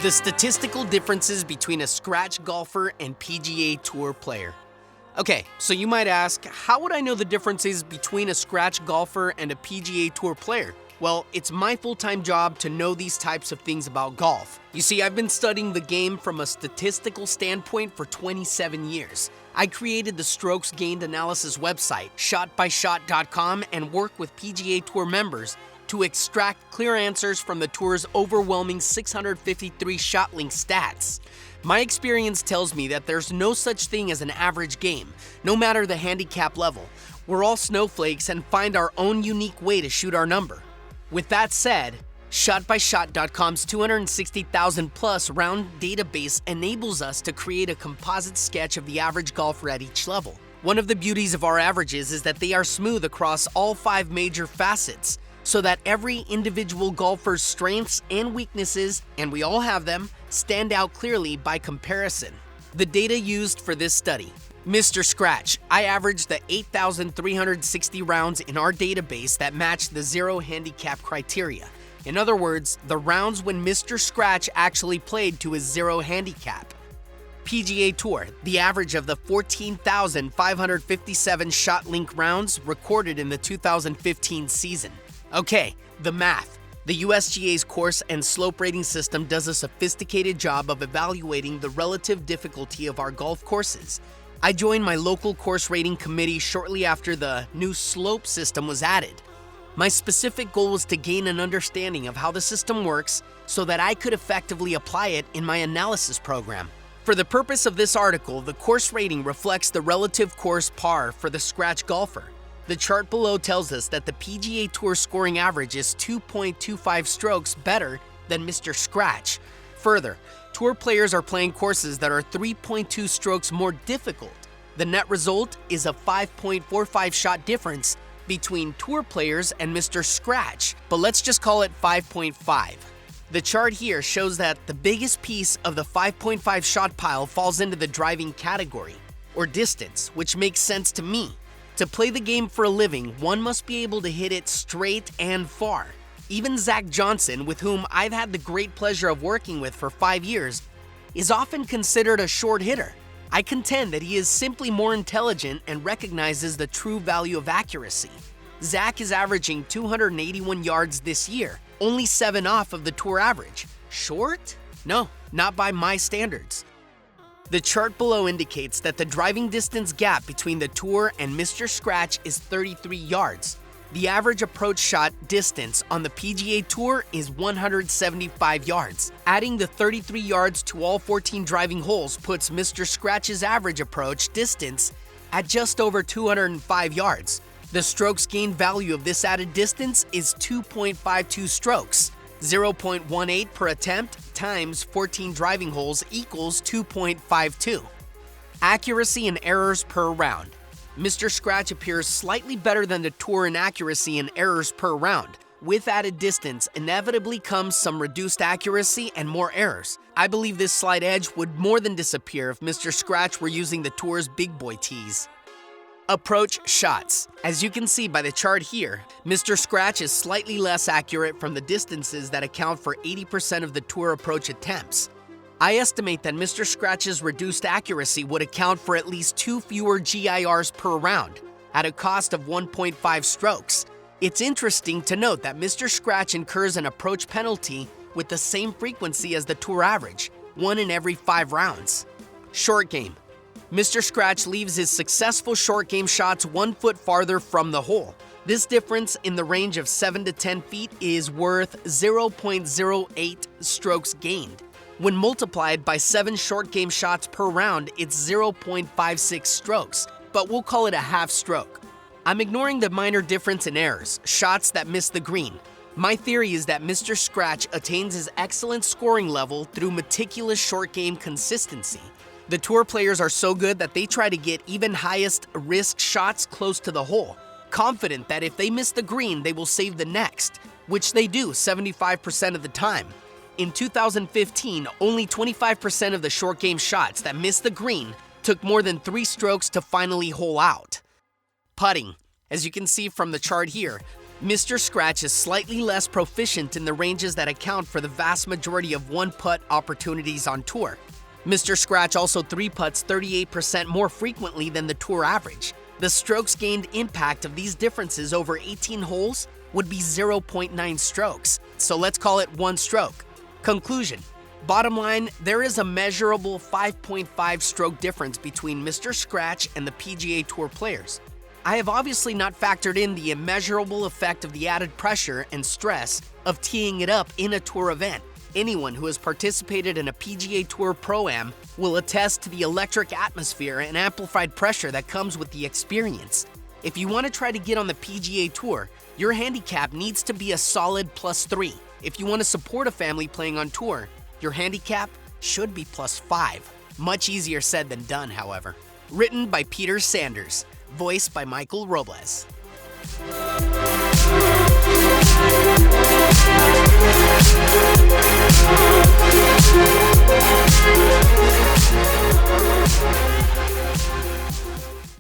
The statistical differences between a scratch golfer and PGA Tour player. Okay, so you might ask, how would I know the differences between a scratch golfer and a PGA Tour player? Well, it's my full-time job to know these types of things about golf. You see, I've been studying the game from a statistical standpoint for 27 years. I created the strokes gained analysis website, shotbyshot.com, and work with PGA Tour members to extract clear answers from the Tour's overwhelming 653 ShotLink stats. My experience tells me that there's no such thing as an average game, no matter the handicap level. We're all snowflakes and find our own unique way to shoot our number. With that said, ShotByShot.com's 260,000 plus round database enables us to create a composite sketch of the average golfer at each level. One of the beauties of our averages is that they are smooth across all 5 major facets, so that every individual golfer's strengths and weaknesses, and we all have them, stand out clearly by comparison. The data used for this study. Mr. Scratch, I averaged the 8,360 rounds in our database that matched the 0 handicap criteria. In other words, the rounds when Mr. Scratch actually played to his 0 handicap. PGA Tour, the average of the 14,557 ShotLink rounds recorded in the 2015 season. Okay, the math. The USGA's course and slope rating system does a sophisticated job of evaluating the relative difficulty of our golf courses. I joined my local course rating committee shortly after the new slope system was added. My specific goal was to gain an understanding of how the system works so that I could effectively apply it in my analysis program. For the purpose of this article, the course rating reflects the relative course par for the scratch golfer. The chart below tells us that the PGA Tour scoring average is 2.25 strokes better than Mr. Scratch. Further, Tour players are playing courses that are 3.2 strokes more difficult. The net result is a 5.45 shot difference between Tour players and Mr. Scratch, but let's just call it 5.5. The chart here shows that the biggest piece of the 5.5 shot pile falls into the driving category, or distance, which makes sense to me. To play the game for a living, one must be able to hit it straight and far. Even Zach Johnson, with whom I've had the great pleasure of working with for 5 years, is often considered a short hitter. I contend that he is simply more intelligent and recognizes the true value of accuracy. Zach is averaging 281 yards this year, only 7 off of the Tour average. Short? No, not by my standards. The chart below indicates that the driving distance gap between the Tour and Mr. Scratch is 33 yards. The average approach shot distance on the PGA Tour is 175 yards. Adding the 33 yards to all 14 driving holes puts Mr. Scratch's average approach distance at just over 205 yards. The strokes gained value of this added distance is 2.52 strokes. 0.18 per attempt times 14 driving holes equals 2.52. Accuracy and errors per round. Mr. Scratch appears slightly better than the Tour in accuracy and errors per round. With added distance, inevitably comes some reduced accuracy and more errors. I believe this slight edge would more than disappear if Mr. Scratch were using the Tour's big boy tees. Approach shots. As you can see by the chart here, Mr. Scratch is slightly less accurate from the distances that account for 80% of the Tour approach attempts. I estimate that Mr. Scratch's reduced accuracy would account for at least 2 fewer GIRs per round, at a cost of 1.5 strokes. It's interesting to note that Mr. Scratch incurs an approach penalty with the same frequency as the Tour average, 1 in every 5 rounds. Short game. Mr. Scratch leaves his successful short game shots 1 foot farther from the hole. This difference in the range of 7 to 10 feet is worth 0.08 strokes gained. When multiplied by 7 short game shots per round, it's 0.56 strokes, but we'll call it a half stroke. I'm ignoring the minor difference in errors, shots that miss the green. My theory is that Mr. Scratch attains his excellent scoring level through meticulous short game consistency. The Tour players are so good that they try to get even highest risk shots close to the hole, confident that if they miss the green, they will save the next, which they do 75% of the time. In 2015, only 25% of the short game shots that missed the green took more than 3 strokes to finally hole out. Putting. As you can see from the chart here, Mr. Scratch is slightly less proficient in the ranges that account for the vast majority of one-putt opportunities on tour. Mr. Scratch also three-putts 38% more frequently than the tour average. The strokes gained impact of these differences over 18 holes would be 0.9 strokes, so let's call it 1 stroke. Conclusion. Bottom line, there is a measurable 5.5 stroke difference between Mr. Scratch and the PGA Tour players. I have obviously not factored in the immeasurable effect of the added pressure and stress of teeing it up in a tour event. Anyone who has participated in a PGA Tour Pro-Am will attest to the electric atmosphere and amplified pressure that comes with the experience. If you want to try to get on the PGA Tour, your handicap needs to be a solid +3. If you want to support a family playing on tour, your handicap should be +5. Much easier said than done, however. Written by Peter Sanders. Voiced by Michael Robles.